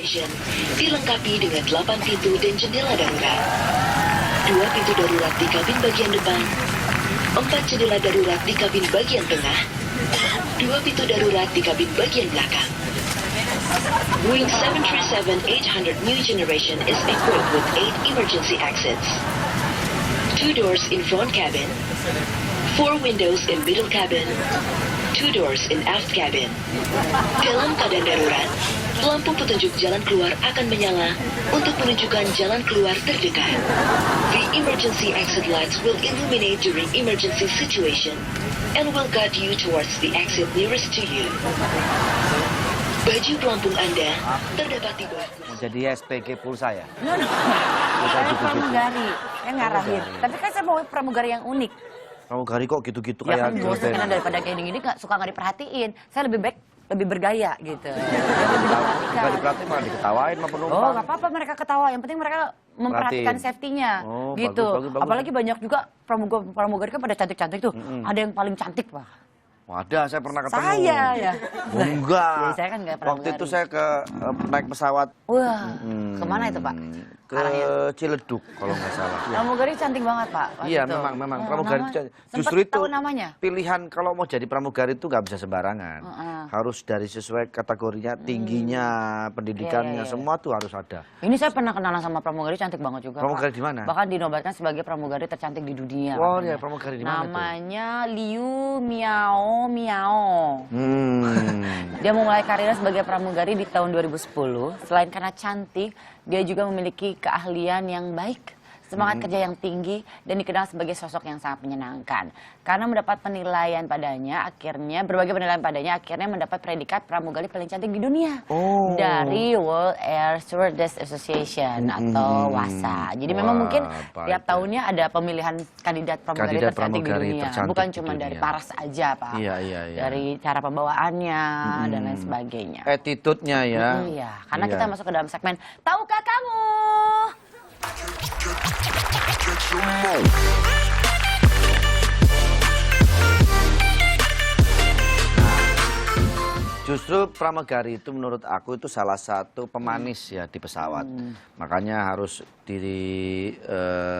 Generation dilengkapi dengan 8 pintu dan jendela darurat. 2 pintu darurat di kabin bagian depan, 4 jendela darurat di kabin bagian tengah, 2 pintu darurat di kabin bagian belakang. Boeing 737-800 New Generation is equipped with 8 emergency exits. 2 doors in front cabin, 4 windows in middle cabin, 2 doors in aft cabin. Dalam keadaan darurat, lampu petunjuk jalan keluar akan menyala untuk menunjukkan jalan keluar terdekat. The emergency exit lights will illuminate during emergency situation and will guide you towards the exit nearest to you. Baju pelampung Anda terdapat di bawah. Jadi SPG pulsa ya? No. Saya pramugari, saya ngarahin. Tapi kan saya mau pramugari yang unik. Pramugari kok gitu-gitu Ya kayak kan bosan karena daripada kayak gini suka nggak diperhatiin. Saya lebih baik lebih bergaya gitu. Nggak diperhatiin malah diketawain sama penumpang. Oh nggak apa-apa mereka ketawa. Yang penting mereka memperhatikan safety-nya gitu. Bagus. Apalagi banyak juga pramugari kan pada cantik-cantik tuh. Ada yang paling cantik Pak. Wadah, saya pernah ketemu. Saya ya. Enggak. Jadi saya kan nggak pramugari. Waktu itu saya naik pesawat. Wah, kemana itu Pak? Ke Ciledug kalau nggak salah. Pramugari cantik banget Pak. Iya memang pramugari itu justru itu tahu namanya? Pilihan kalau mau jadi pramugari itu nggak bisa sembarangan. Harus dari sesuai kategorinya, tingginya, pendidikannya, semua tuh harus ada. Ini saya pernah kenalan sama pramugari cantik banget juga. Pramugari Pak. di mana? Bahkan dinobatkan sebagai pramugari tercantik di dunia. Oh iya, pramugari di mana tuh? Namanya Liu Miao. Dia memulai karirnya sebagai pramugari di tahun 2010. Selain karena cantik, dia juga memiliki keahlian yang baik, semangat kerja yang tinggi, dan dikenal sebagai sosok yang sangat menyenangkan. Karena mendapat penilaian padanya, berbagai penilaian padanya, akhirnya mendapat predikat pramugari paling cantik di dunia. Dari World Air Stewardess Association atau WASA. Jadi memang mungkin tiap tahunnya ada pemilihan kandidat pramugari tercantik di dunia. Bukan cuma dari paras aja Pak. Iya. Dari cara pembawaannya dan lain sebagainya. Attitude-nya ya. Iya, karena kita masuk ke dalam segmen Tahukah Kamu? Justru pramugari itu menurut aku itu salah satu pemanis ya di pesawat. Makanya harus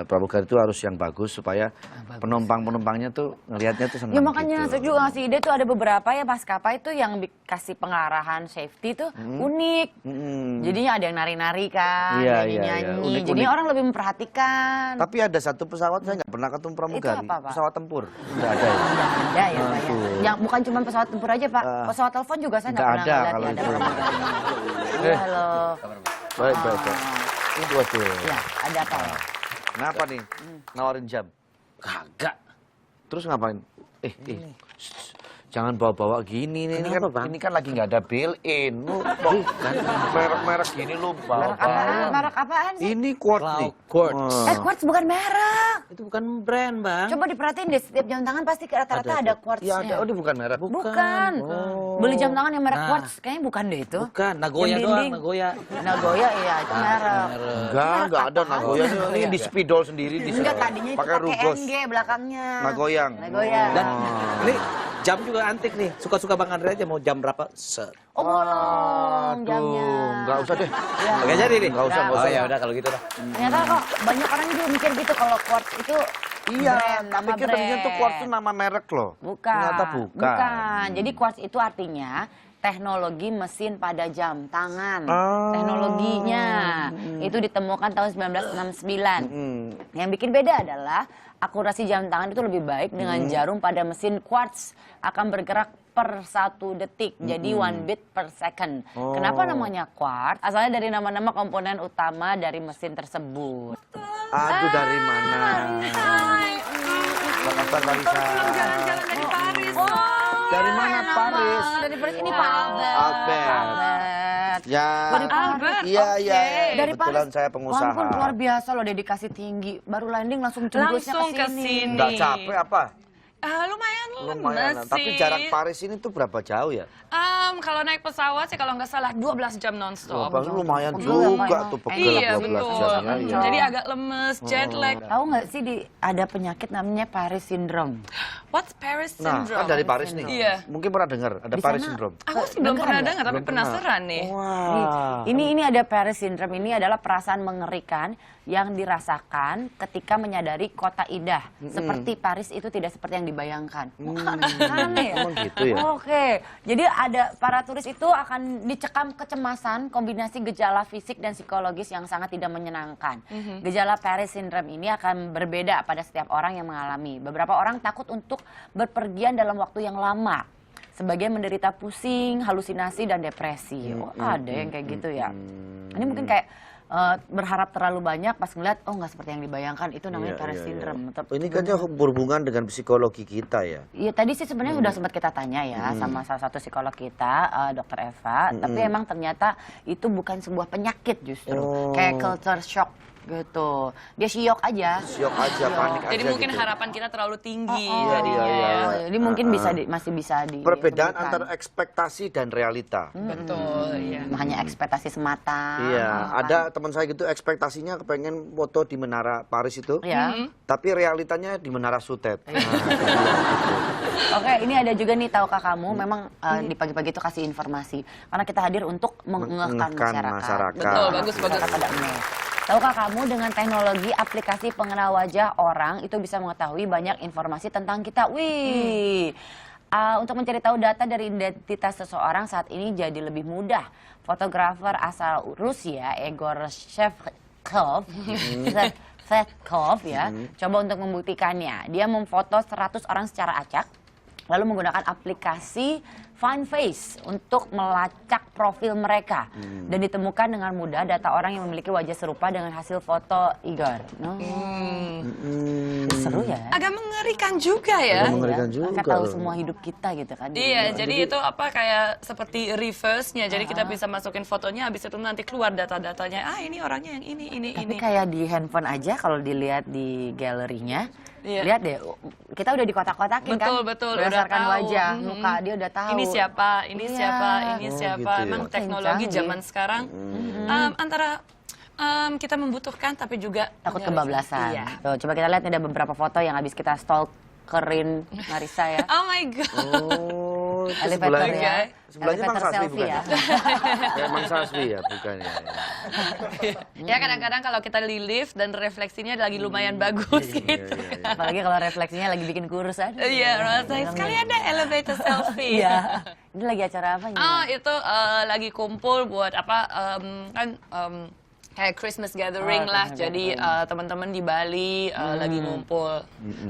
pramugari itu harus yang bagus supaya penumpang-penumpangnya tuh ngelihatnya tuh senang. Ya makanya gitu. saya juga ngasih ide tuh ada beberapa ya maskapai itu yang dikasih pengarahan safety tuh unik. Jadinya ada yang nari-nari kan, nyanyi-nyanyi. Jadi orang lebih memperhatikan. Tapi ada satu pesawat saya nggak pernah ketemu pramugari. Itu apa, Pak? Pesawat tempur. Nggak ada ya? Nggak ada ya Pak ya. Yang bukan cuma pesawat tempur aja Pak. Pesawat telepon juga saya nggak pernah ada ngeliat kalau ya, itu. Halo. Baik. Ini waduh. Ya, ada apa? Kenapa nih? Nawarin jam? Kagak. Terus ngapain? Jangan bawa-bawa gini nih. Ini kan lagi nggak ada built-in. Lu merek-merek gini lu bawa. Merek apaan sih? Ini quartz nih. Quartz. Quartz bukan merek. Itu bukan brand, Bang. Coba diperhatiin deh, setiap jam tangan pasti rata-rata ada quartznya. Iya ada. Oh, ini bukan merek. Bukan. Beli jam tangan yang merek quartz, kayaknya bukan deh itu. Bukan, Nagoya doang, Nagoya. Nagoya iya, itu merek. Enggak ada Nagoya. Ini di spidol sendiri. Enggak, tadinya itu pakai pakai rugos. NG belakangnya. Nagoyang. Dan ini jam juga antik nih. Suka-suka Bang Andre aja mau jam berapa? Set. Oh, bolong jamnya. Enggak usah deh. Oke jadi nih. Enggak usah. Oh ya udah kalau gitu dah. Ternyata kok banyak orang juga mikir gitu kalau quartz itu Iya, brand, nama tapi ternyata tuh brand. quartz itu nama merek loh. Bukan. Ternyata bukan. Jadi quartz itu artinya teknologi mesin pada jam tangan. Teknologinya itu ditemukan tahun 1969. Yang bikin beda adalah akurasi jam tangan itu lebih baik dengan jarum pada mesin quartz akan bergerak per 1 detik, jadi 1 beat per second. Kenapa namanya quartz? Asalnya dari nama-nama komponen utama dari mesin tersebut. Aduh, dari mana? Apa kabar Marisa? Jalan-jalan dari Paris. Dari mana Paris? Dari Paris ini Pak Albert. Albert. Ya. Albert, Iya. Dari Kebetulan saya pengusaha. Ampun, luar biasa loh, dedikasi tinggi. Baru landing langsung jemputnya Langsung ke sini. kesini. Nggak capek apa? Lumayan Lumayan. Lemes Tapi sih. jarak Paris ini tuh berapa jauh ya? Kalau naik pesawat sih kalau nggak salah 12 jam nonstop. Paris lumayan Pegel juga ya, tuh Pak. pegel Iya 12 betul. jam ya. Jadi agak lemes, jet lag. Tahu nggak sih ada penyakit namanya Paris syndrome? What's Paris Nah, syndrome? kan dari Paris nih. Iya. Mungkin pernah dengar ada Di Paris sana- syndrome. Aku sih belum pernah dengar tapi Belum pernah. penasaran nih. Wah. Ini ada Paris syndrome, ini adalah perasaan mengerikan yang dirasakan ketika menyadari kota indah seperti Paris itu tidak seperti yang dibayangkan. Aneh ya? Emang gitu ya? Oke, jadi ada para turis itu akan dicekam kecemasan, kombinasi gejala fisik dan psikologis yang sangat tidak menyenangkan. Gejala Paris syndrome ini akan berbeda pada setiap orang yang mengalami. Beberapa orang takut untuk berpergian dalam waktu yang lama. Sebagian menderita pusing, halusinasi, dan depresi. Oh, ada yang kayak gitu ya. Ini mungkin kayak berharap terlalu banyak pas ngeliat, oh nggak seperti yang dibayangkan, itu namanya Paris syndrome. Ini kan berhubungan dengan psikologi kita ya. Iya tadi sih sebenarnya udah sempat kita tanya ya sama salah satu psikolog kita, Dr. Eva. Tapi emang ternyata itu bukan sebuah penyakit justru, kayak culture shock gitu. Dia syok aja. Syok aja, panik aja. Jadi mungkin gitu. harapan kita terlalu tinggi Iya, jadinya iya, ya. iya. Jadi mungkin masih bisa di Perbedaan ketemukan. antara ekspektasi dan realita. Betul, iya. Hanya ekspektasi semata. Iya, ada teman saya gitu ekspektasinya kepengen foto di Menara Paris itu, Ya. tapi realitanya di Menara Sutet. Nah, Oke, ini ada juga nih tahukah kamu, memang di pagi-pagi itu kasih informasi karena kita hadir untuk mengengahkan Mengengahkan masyarakat. masyarakat. Betul, bagus. Masyarakat pada emes. Tahukah kamu dengan teknologi aplikasi pengenal wajah orang itu bisa mengetahui banyak informasi tentang kita? Wih. Untuk mencari tahu data dari identitas seseorang saat ini jadi lebih mudah. Fotografer asal Rusia, Egor Shevkov, ya, coba untuk membuktikannya. Dia memfoto 100 orang secara acak, lalu menggunakan aplikasi Find Face untuk melacak profil mereka. Dan ditemukan dengan mudah data orang yang memiliki wajah serupa dengan hasil foto Igor. Seru ya? Agak mengerikan juga ya. Agak mengerikan juga Mereka tahu loh. semua hidup kita gitu kan. Iya, jadi itu apa kayak seperti reverse-nya. Jadi kita bisa masukin fotonya, habis itu nanti keluar data-datanya. Ah, ini orangnya yang ini. Tapi kayak di handphone aja kalau dilihat di galerinya, Iya. lihat deh, kita udah di kotak-kotakin kan. Betul, Berdasarkan udah tahu. wajah, muka dia udah tahu. Ini siapa, ini Iya. siapa, ini Oh, siapa. gitu ya. Emang Makin teknologi canggih. zaman sekarang antara kita membutuhkan tapi juga Takut menyalahkan. kebablasan. Iya. Tuh, coba kita lihat nih ada beberapa foto yang habis kita stalkerin Marisa ya. Oh my god. Oh, itu Elevator sebelahnya, ya. sebelahnya Mang Elevator Saswi selfie bukan? ya. Ya, Mang Saswi ya, bukan ya. Ya kadang-kadang kalau kita di lift dan refleksinya lagi lumayan bagus gitu. Apalagi kalau refleksinya lagi bikin kurus aja. Iya, rasanya sekali ada elevator selfie. Iya. Ini lagi acara apa nih? Oh, itu lagi kumpul buat apa kayak Christmas gathering lah. Jadi teman-teman di Bali lagi ngumpul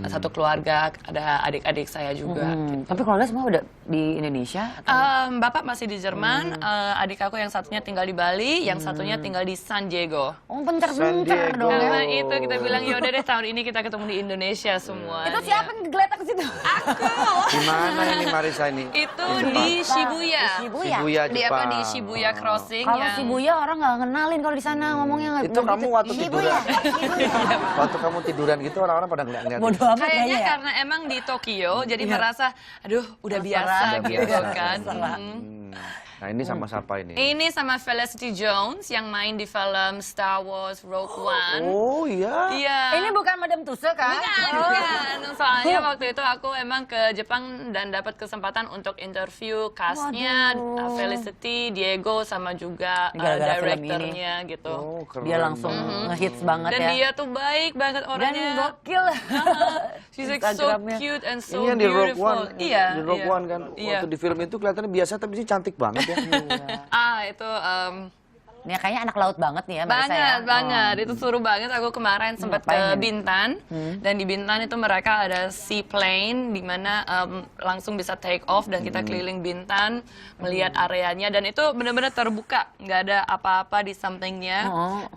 satu keluarga, ada adik-adik saya juga. Tapi keluarga semua udah di Indonesia? Atau? Bapak masih di Jerman, adik aku yang satunya tinggal di Bali, yang satunya tinggal di San Diego. Oh, San bentar-bentar Diego. dong ya. Karena itu kita bilang ya udah deh tahun ini kita ketemu di Indonesia semua. Itu siapa yang geletak ke situ? Di mana ini Marisa ini? Itu di Shibuya. Shibuya. Shibuya, Di apa Jepang. di Shibuya Crossing Kalau yang Shibuya orang nggak kenalin kalau di sana ngomongnya nggak. Itu kamu waktu Shibuya. tiduran. Waktu kamu tiduran gitu orang-orang pada ngeliat-ngeliat. Bodoh amat kayaknya kayaknya ya. karena emang di Tokyo jadi merasa aduh udah Terserah. biasa Udah gitu biasa. kan. Nah ini sama siapa ini? Ini sama Felicity Jones yang main di film Star Wars Rogue One. Oh iya. Iya. Ini bukan Madame Tussauds kan? Bukan. Soalnya waktu itu aku emang ke Jepang dan dapat kesempatan untuk interview castnya, Waduh. Felicity, Diego, sama juga Gara-gara film directornya gitu. Oh, keren. Dia langsung ngehits banget Dan ya. dia tuh baik banget Dan orangnya. gokil. She's like so Instagramnya. cute and so Ini yang di Rogue beautiful. One, Iya. di Rogue iya. One kan. Iya. Waktu di film itu kelihatannya biasa tapi sih cantik banget ya. Itu Nih kayaknya anak laut banget nih ya Marisa ya. banget. Itu suruh banget. Aku kemarin sempat ke ngapain ini? Bintan dan di Bintan itu mereka ada seaplane di mana langsung bisa take off dan kita keliling Bintan melihat areanya dan itu benar-benar terbuka, nggak ada apa-apa di sampingnya,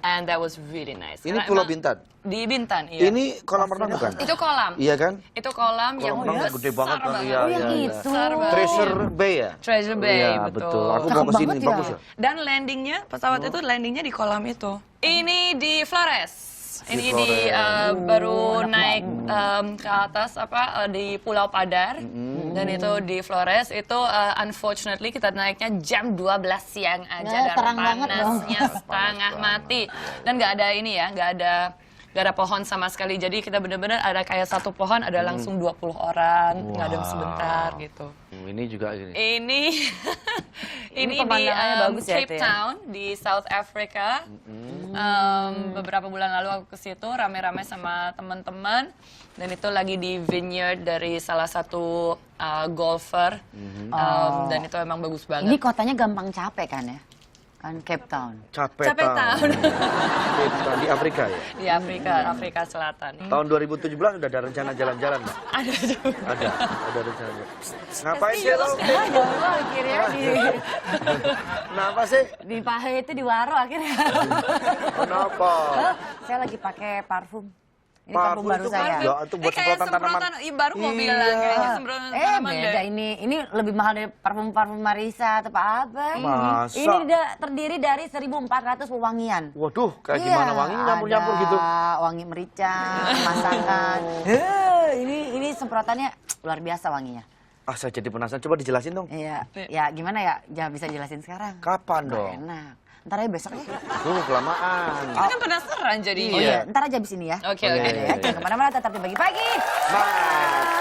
and that was really nice. Ini Karena Pulau emang Bintan. Di Bintan, iya. Ini kolam renang bukan? Itu kolam. Iya kan? Itu kolam yang Kolam renang gede banget kan? Iya, Oh yang iya, iya. itu. Besar banget. Treasure Bay ya? Treasure Bay, Iya, betul. Aku Cakep mau ke sini, banget ya. bagus ya? Dan landingnya, pesawat itu landingnya di kolam itu. Ini di Flores. Ini baru naik ke atas di Pulau Padar dan itu di Flores itu unfortunately kita naiknya jam 12 siang aja dan terang banget dong. panasnya setengah mati dan nggak ada pohon sama sekali, jadi kita benar-benar ada kayak satu pohon ada langsung 20 orang ngadem sebentar gitu. Ini juga gini. Ini di pemandangannya bagus ya, Cape Teh. Town di South Africa. Beberapa bulan lalu aku ke situ rame-rame sama teman-teman dan itu lagi di vineyard dari salah satu golfer dan itu emang bagus banget. Ini kotanya gampang capek kan ya? Kan Cape Town. Capek Town. tahun Di Afrika ya? di Afrika Selatan. Tahun 2017 udah ada rencana jalan-jalan, Mbak? Ada juga. Ada rencana. Ngapain sih lo? Jauh akhirnya Kenapa sih? di Pahe itu di Waro akhirnya. Kenapa? Saya lagi pakai parfum. Ini parfum baru itu saya. kan, ya, itu buat kayak semprotan tanaman. baru mau bilang kayaknya semprotan tanaman Beda deh. ini lebih mahal dari parfum Marisa atau apa? Masa? Ini terdiri dari 1.400 pewangian. Waduh, kayak gimana wanginya nyampur-nyampur ada gitu? Wangi merica, masakan. Ini semprotannya luar biasa wanginya. Ah, saya jadi penasaran. Coba dijelasin dong. Iya, ya gimana ya? Jangan bisa jelasin sekarang. Kapan Nggak dong? enak. Ntar aja besok ya. Kelamaan. Kita kan penasaran jadinya. Oh iya, ntar aja abis ini ya. Oke. Jangan kemana-mana, tetap di Pagi-Pagi. Bye.